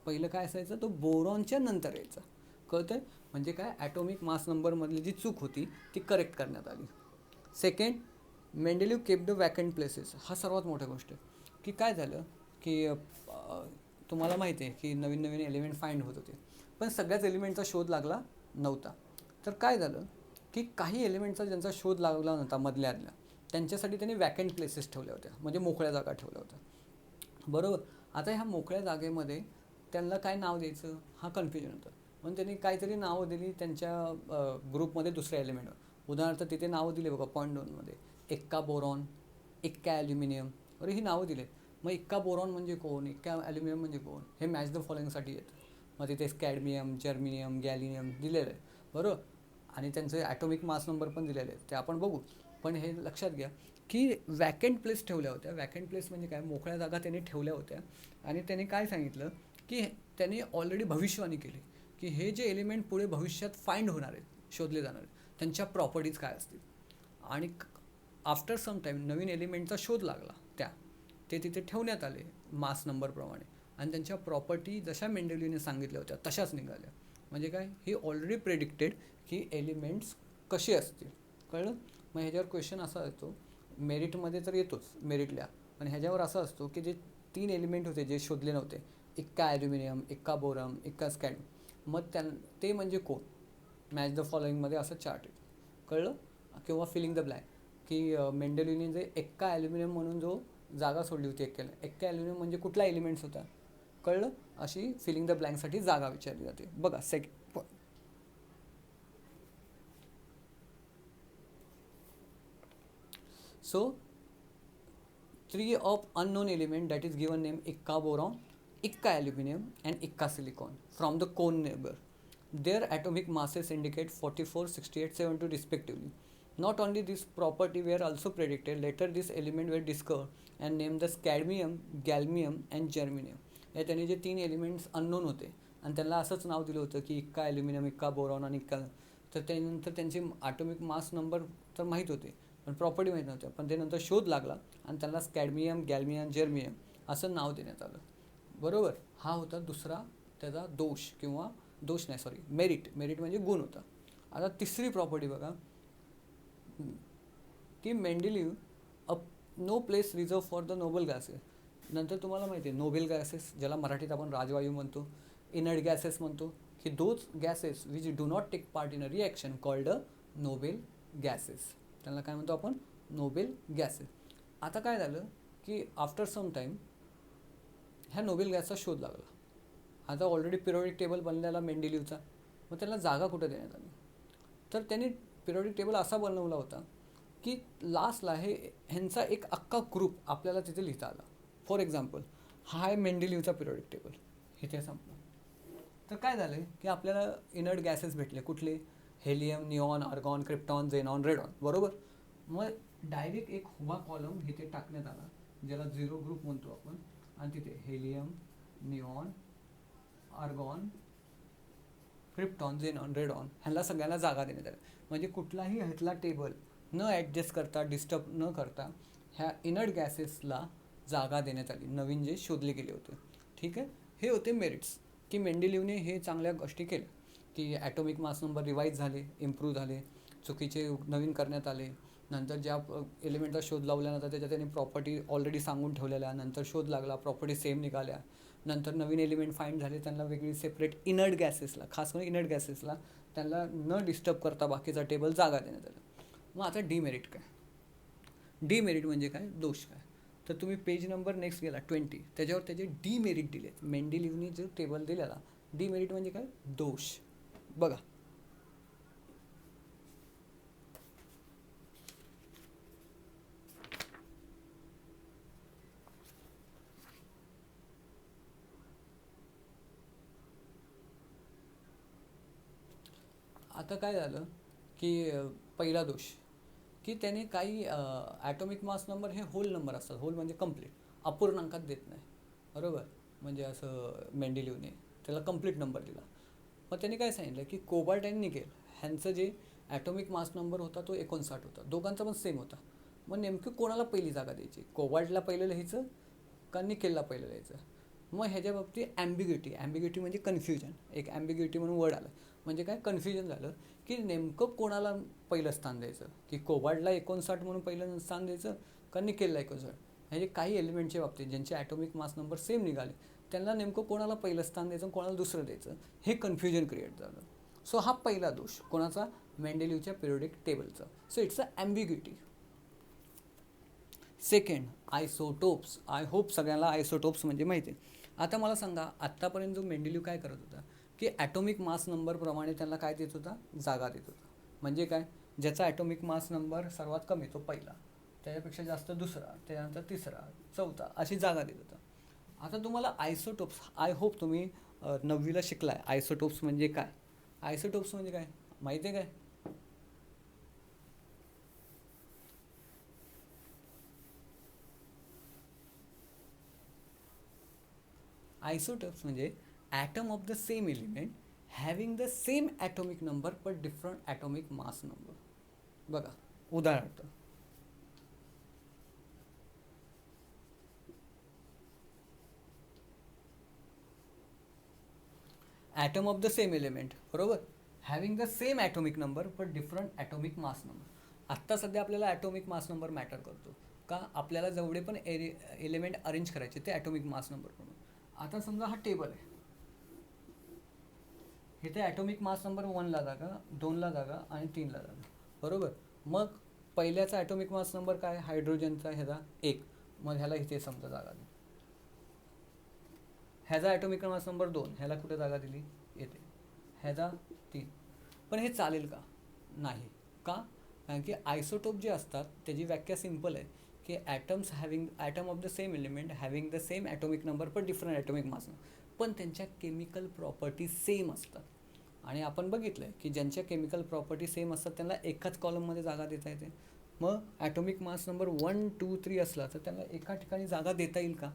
पहिलं काय असायचं, तो बोरॉनच्या नंतर यायचा. कळतंय? म्हणजे काय, ॲटॉमिक मास नंबरमधली जी चूक होती ती करेक्ट करण्यात आली. Second, Mendeleev kept the vacant places. हा सर्वात मोठा गोष्ट आहे की काय झालं की तुम्हाला माहिती आहे की नवीन नवीन एलिमेंट फाइंड होत होते पण सगळ्याच एलिमेंटचा शोध लागला नव्हता. तर काय झालं की काही एलिमेंटचा ज्यांचा शोध लागला नव्हता मधल्या त्यांच्यासाठी त्यांनी वॅकंट प्लेसेस ठेवल्या होत्या, म्हणजे मोकळ्या जागा ठेवल्या होत्या. बरोबर. आता ह्या मोकळ्या जागेमध्ये त्यांना काय नाव द्यायचं हा कन्फ्युजन होतं. म्हणून त्यांनी काहीतरी नावं दिली त्यांच्या ग्रुपमध्ये दुसऱ्या एलिमेंटवर. उदाहरणार्थ तिथे नावं दिले बघा पॉईंट 2मध्ये, एक्का बोरॉन, एक्का ॲल्युमिनियम. बरं, ही नावं दिलेत. मग एक्का बोरॉन म्हणजे कोण, एक्का ॲल्युमिनियम म्हणजे कोण, हे मॅच द फॉलोइंगसाठी येतं. मग तिथे स्कॅडमियम, जर्मिनियम, गॅलिनियम दिलेलं आहे. बरोबर. आणि त्यांचे ॲटॉमिक मास नंबर पण दिलेले आहेत, ते आपण बघू. पण हे लक्षात घ्या की वॅकंट प्लेस ठेवल्या होत्या. वॅकंट प्लेस म्हणजे काय, मोकळ्या जागा त्यांनी ठेवल्या होत्या. आणि त्यांनी काय सांगितलं की त्यांनी ऑलरेडी भविष्यवाणी केली की हे जे एलिमेंट पुढे भविष्यात फाइंड होणार आहेत, शोधले जाणार आहेत, त्यांच्या प्रॉपर्टीज काय असतील. आणि आफ्टर सम टाईम नवीन एलिमेंटचा शोध लागला, ते तिथे ठेवण्यात आले मास नंबरप्रमाणे आणि त्यांच्या प्रॉपर्टी जशा मेंडेलिव्हने सांगितल्या होत्या तशाच निघाल्या. म्हणजे काय, ही ऑलरेडी प्रेडिक्टेड की एलिमेंट्स कसे असतील. कळलं? मग ह्याच्यावर क्वेश्चन असा येतो, मेरिटमध्ये तर येतोच मेरिटल्या, पण ह्याच्यावर असा असतो की जे 3 एलिमेंट होते जे शोधले नव्हते, एक्का ॲल्युमिनियम, एक्का बोरम, एक्का स्कॅडमियम, मग ते म्हणजे कोण, मॅच द फॉलोइंगमध्ये असं चार्ट आहे. कळलं? किंवा फिलिंग द ब्लँक की मेंडेलिव्हने जे एक्का ॲल्युमिनियम म्हणून जो जागा सोडली होती एक्का ॲल्युमिनियम म्हणजे कुठला एलिमेंट्स होता. कळलं? अशी फिलिंग द ब्लँकसाठी जागा विचारली जाते. बघा second, so 3 of unknown element that is given name Icca boron, Icca aluminum and Icca silicon from the cone neighbor. Their atomic masses indicate 44, 68, 72 respectively. Not only this property were also predicted, later this element were discovered and named the cadmium, gallium and germanium. या त्यांनी जे 3 एलिमेंट्स अननोन होते आणि त्यांना असंच नाव दिलं होतं की इक्का ॲल्युमिनियम, इक्का बोरॉन आणि इक्का. तर त्यानंतर त्यांचे ॲटॉमिक मास नंबर तर माहीत होते पण प्रॉपर्टी माहीत नव्हत्या. पण ते नंतर शोध लागला आणि त्यांना स्कॅडमियम, गॅल्मियम, जर्मियम असं नाव देण्यात आलं. बरोबर. हा होता दुसरा त्याचा दोष किंवा दोष नाही, सॉरी, मेरिट. मेरिट म्हणजे गुण होता. आता तिसरी प्रॉपर्टी बघा, की Mendeleev no place reserve for the noble gases. नंतर तुम्हाला माहिती आहे नोबेल गॅसेस, ज्याला मराठीत आपण राजवायू म्हणतो, इनर्ट गॅसेस म्हणतो, की those gases which do not take part in a reaction called a noble gases. त्यांना काय म्हणतो आपण? Noble gases. आता काय झालं की आफ्टर सम टाईम ह्या नोबेल गॅसचा शोध लागला. आता ऑलरेडी पिरियॉडिक टेबल बनलेला मेंडेलिव्हचा, मग त्याला जागा कुठं देण्यात आली? तर त्यांनी पिरियॉडिक टेबल असा बनवला होता की लास्टला ह्यांचा एक अख्खा ग्रुप आपल्याला तिथे लिहिता आला. फॉर एक्झाम्पल, हा आहे मेंडेलिव्हचा पिरियॉडिक टेबल, इथे संपला. तर काय झालं की आपल्याला इनर्ट गॅसेस भेटले. कुठले? Helium, neon, argon, krypton, xenon, radon. बरोबर. मग डायरेक्ट एक हुबा कॉलम इथे टाकण्यात आला, ज्याला झिरो ग्रुप म्हणतो आपण, आणि तिथे helium, neon, argon, krypton, xenon, radon ह्याला सगळ्यांना जागा देण्यात आली. म्हणजे कुठलाही ह्यातला टेबल न ॲडजस्ट करता, डिस्टर्ब न करता ह्या इनर्ट गॅसेसला जागा देण्यात आली, नवीन जे शोधले गेले होते. ठीक आहे. हे होते मेरिट्स, की मेंडेलिव्हने हे चांगल्या गोष्टी केल्या, की ॲटॉमिक मास नंबर रिवाईज झाले, इम्प्रूव्ह झाले, चुकीचे नवीन करण्यात आले. नंतर ज्या एलिमेंटचा शोध लावल्यानंतर त्याच्या त्यांनी प्रॉपर्टी ऑलरेडी सांगून ठेवलेल्या, नंतर शोध लागला, प्रॉपर्टी सेम निघाल्या. नंतर नवीन एलिमेंट फाईंड झाले, त्यांना वेगळी सेपरेट इनर्ट गॅसेसला, खास करून इनर्ट गॅसेसला त्यांना न डिस्टर्ब करता बाकीचा टेबल जागा देण्यात आला. मग आता डीमेरिट काय? डीमेरिट म्हणजे काय? दोष काय? तर तुम्ही पेज नंबर नेक्स्ट गेला 20, त्याच्यावर त्याचे डीमेरिट दिलेत. मेंडेलिव्हने जो टेबल दिलेला, डीमेरिट म्हणजे काय? दोष. बघा, आता काय झालं की पहिला दोष, की त्याने काही ॲटॉमिक मास नंबर हे होल नंबर असतात. होल म्हणजे कंप्लीट, अपूर्णांकात देत नाही. बरोबर. म्हणजे असं मेंडेलिव्हने त्याला कंप्लीट नंबर दिला. मग त्याने काय सांगितलं की कोबाल्ट आणि निकेल ह्यांचं जे ॲटॉमिक मास नंबर होता तो 59 होता. दोघांचा पण सेम होता. मग नेमकी कोणाला पहिली जागा द्यायची? कोबाल्टला पहिलं लिहायचं का निकेलला पहिलं लिहायचं? मग ह्याच्या बाबतीत ॲम्बिग्युटी म्हणजे कन्फ्युजन. एक ॲम्बिग्युटी म्हणून वर्ड आला, म्हणजे काय? कन्फ्युजन झालं की नेमकं कोणाला पहिलं स्थान द्यायचं, की कोबाल्टला 59 म्हणून पहिलं स्थान द्यायचं का निकेलला 59? म्हणजे काही एलिमेंटच्या बाबतीत ज्यांचे ॲटॉमिक मास नंबर सेम निघाले त्यांना नेमकं कोणाला पहिलं स्थान द्यायचं, कोणाला दुसरं द्यायचं, हे कन्फ्युजन क्रिएट झालं. सो हा पहिला दोष कोणाचा? मेंडेलिव्हच्या पिरियडिक टेबलचा. So it's a ambiguity. Second, isotopes. I hope सगळ्यांना आयसोटोप्स म्हणजे माहिती आहे. आता मला सांगा, आत्तापर्यंत जो मेंडेलिव्ह काय करत होता की ॲटॉमिक मास नंबरप्रमाणे त्यांना काय देत होता? जागा देत होता. म्हणजे काय? ज्याचा ॲटॉमिक मास नंबर सर्वात कमी तो पहिला, त्याच्यापेक्षा जास्त दुसरा, त्याच्यानंतर तिसरा, चौथा, अशी जागा देत होता. आता तुम्हाला आयसोटोप्स, आय होप तुम्ही 9वीला शिकलाय आयसोटोप्स म्हणजे काय. आयसोटोप्स म्हणजे काय माहिती आहे काय? आयसोटोप्स म्हणजे atom of the same element having the same atomic number पण डिफरंट ॲटॉमिक मास नंबर. बघा, उदाहरणार्थ atom of the same element, बरोबर, having the same atomic number पण डिफरंट ॲटॉमिक मास नंबर. आत्ता सध्या आपल्याला ॲटॉमिक मास नंबर मॅटर करतो का? आपल्याला जेवढे पण एलिमेंट अरेंज करायचे ते ॲटॉमिक मास नंबर म्हणून. आता समजा हा टेबल आहे, इथे ॲटॉमिक मास नंबर 1ला जागा, 2ला जागा आणि 3ला जागा. बरोबर. मग पहिल्याचा ॲटॉमिक मास नंबर काय? हायड्रोजनचा ह्याचा 1. मग ह्याला इथे समजा जागा दिली. ह्याचा ॲटॉमिक मास नंबर 2, ह्याला कुठे जागा दिली? येते. ह्याचा 3. पण हे चालेल का? नाही. का? कारण की आयसोटोप जे असतात त्याची व्याख्या सिंपल आहे, की atom of the same element having the same atomic number पण डिफरंट ॲटॉमिक मास नंबर, पण त्यांच्या केमिकल प्रॉपर्टीज सेम असतात. आणि आपण बघितलं आहे की ज्यांच्या केमिकल प्रॉपर्टी सेम असतात त्यांना एकाच कॉलममध्ये जागा देता येते. मग ॲटॉमिक मास नंबर 1, 2, 3 असला तर त्यांना एका ठिकाणी जागा देता येईल का?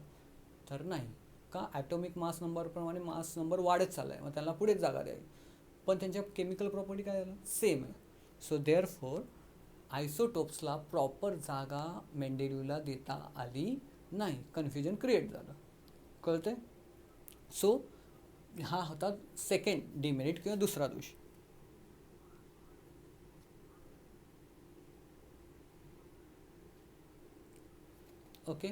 तर नाही. का? ॲटॉमिक मास नंबरप्रमाणे मास नंबर वाढत चालला आहे, मग त्यांना पुढेच जागा द्यावी. पण त्यांच्या केमिकल प्रॉपर्टी काय झालं? सेम आहे. सो देअर फोर आयसोटोप्सला प्रॉपर जागा मेंडेलिव्हला देता आली नाही. कन्फ्युजन क्रिएट झालं. कळतंय? सो हा होता सेकंड डिमेरिट किंवा दुसरा दोष. ओके,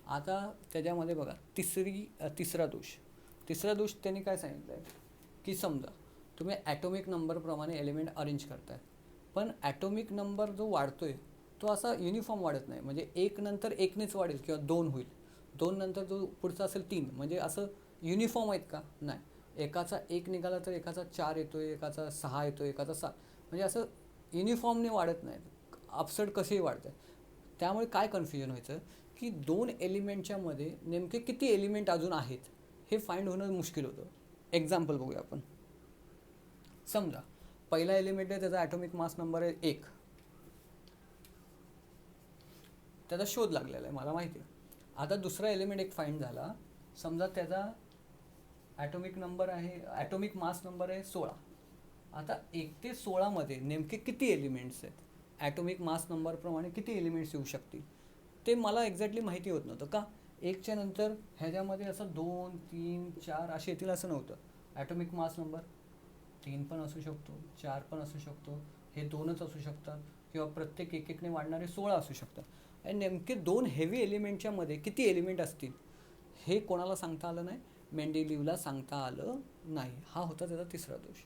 आता त्याच्यामध्ये बघा तिसरा दोष त्यांनी काय सांगितलं आहे की समजा तुम्ही ॲटोमिक नंबरप्रमाणे एलिमेंट अरेंज करताय, पण ॲटोमिक नंबर जो वाढतोय तो असा युनिफॉर्म वाढत नाही. म्हणजे एक नंतर एकनेच वाढेल किंवा 2 होईल, 2 नंतर जो पुढचा असेल 3, म्हणजे असं युनिफॉर्म आहेत का? नाही. एकाचा 1 निघाला तर एकाचा 4 येतोय, एकाचा 6 येतोय, एकाचा 7, म्हणजे असं युनिफॉर्मने वाढत नाही, अपसड कसेही वाढतं. त्यामुळे काय कन्फ्युजन व्हायचं की 2 एलिमेंटच्या मध्ये नेमके किती एलिमेंट अजून आहेत हे फाइंड होणं मुश्किल होतं. एक्झाम्पल बघूया आपण. समजा पहिला एलिमेंट आहे, त्याचा ॲटोमिक मास नंबर आहे 1, त्याचा शोध लागलेला आहे, मला माहिती आहे. आता दुसरा एलिमेंट एक फाइंड झाला, समजा त्याचा ॲटोमिक मास नंबर आहे 16. आता 1 ते 16 मध्ये नेमके किती एलिमेंट्स आहेत, ॲटोमिक मास नंबरप्रमाणे किती एलिमेंट्स येऊ शकतील ते मला एक्झॅक्टली माहिती होत नव्हतं. का? 1च्या नंतर ह्याच्यामध्ये असं 2, 3, 4 असे येतील असं नव्हतं. ॲटोमिक मास नंबर 3 पण असू शकतो, 4 पण असू शकतो, हे 2च असू शकतात, किंवा प्रत्येक एकने वाढणारे 16 असू शकतात. आणि नेमके 2 हेवी एलिमेंटच्या मध्ये किती एलिमेंट असतील हे कोणाला सांगता आलं नाही, मेंडेलिव्हला सांगता आलं नाही. हा होता त्याचा तिसरा दोष.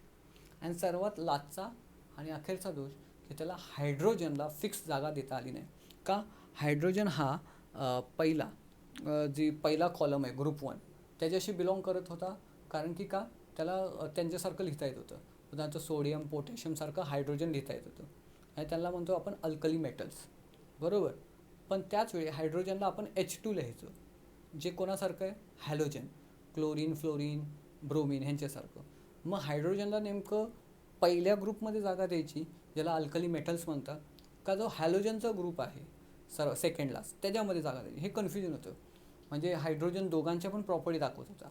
आणि सर्वात लास्टचा आणि अखेरचा दोष की त्याला हायड्रोजनला फिक्स जागा देता आली नाही. का? हायड्रोजन हा पहिला कॉलम आहे ग्रुप 1 त्याच्याशी बिलॉंग करत होता. कारण की का? त्याला त्यांच्यासारखं लिहिता येत होतं, उदाहरणार्थ सोडियम पोटॅशियमसारखं हायड्रोजन लिहिता येत होतं, आणि त्याला म्हणतो आपण अल्कली मेटल्स, बरोबर. पण त्याच वेळी हायड्रोजनला आपण H2 लिहायचो, जे कोणासारखं आहे? हॅलोजन, क्लोरीन, फ्लोरीन, ब्रोमीन ह्यांच्यासारखं. मग हायड्रोजनला नेमकं पहिल्या ग्रुपमध्ये जागा द्यायची, ज्याला अल्कली मेटल्स म्हणतात, का जो हॅलोजनचा ग्रुप आहे सेकंडला त्याच्यामध्ये जागा द्यायची, हे कन्फ्युजन होतं. म्हणजे हायड्रोजन दोघांच्या पण प्रॉपर्टी दाखवत होता,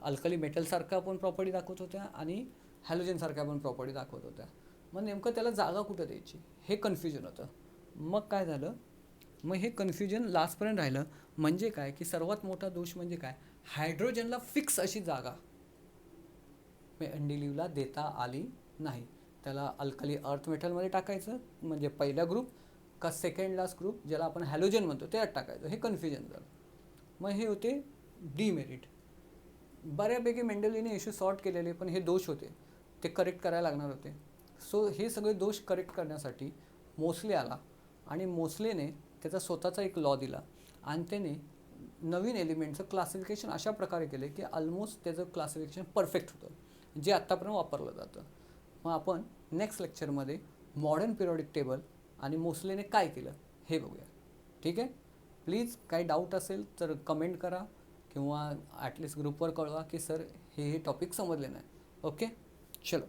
अल्कली मेटलसारखा पण प्रॉपर्टी दाखवत होत्या आणि हॅलोजनसारख्या पण प्रॉपर्टी दाखवत होत्या. मग नेमकं त्याला जागा कुठं द्यायची हे कन्फ्युजन होतं. मग काय झालं, मग हे कन्फ्युजन लास्टपर्यंत राहिलं. म्हणजे काय की सर्वात मोठा दोष म्हणजे काय, हायड्रोजनला फिक्स अशी जागा मेंडेलिव्हला देता आली नाही. त्याला अल्कली अर्थ मेटलमध्ये टाकायचं, म्हणजे पहिला ग्रुप का सेकंड लास्ट ग्रुप ज्याला आपण हॅलोजन म्हणतो त्यात टाकायचं, हे कन्फ्युजन झालं. मग हे होते डीमेरिट. बऱ्यापैकी मेंडेलीने इश्यू सॉर्ट केलेले, पण हे दोष होते ते करेक्ट करायला लागणार होते. सो हे सगळे दोष करेक्ट करण्यासाठी मोस्ले आला, आणि मोस्लेने त्याचा स्वतःचा एक लॉ दिला, आणि त्याने नवीन एलिमेंटचं क्लासिफिकेशन अशा प्रकारे केले की ऑलमोस्ट त्याचं क्लासिफिकेशन परफेक्ट होतं, जे आत्तापर्यंत वापरलं जातं. मग आपण नेक्स्ट लेक्चरमध्ये मॉडर्न पिरियॉडिक टेबल आणि मोस्लेने काय केलं हे बघूया. ठीक आहे. प्लीज काही डाऊट असेल तर कमेंट करा, किंवा ॲटलिस्ट ग्रुपवर कळवा की सर हे टॉपिक समजले नाही. ओके, चलो.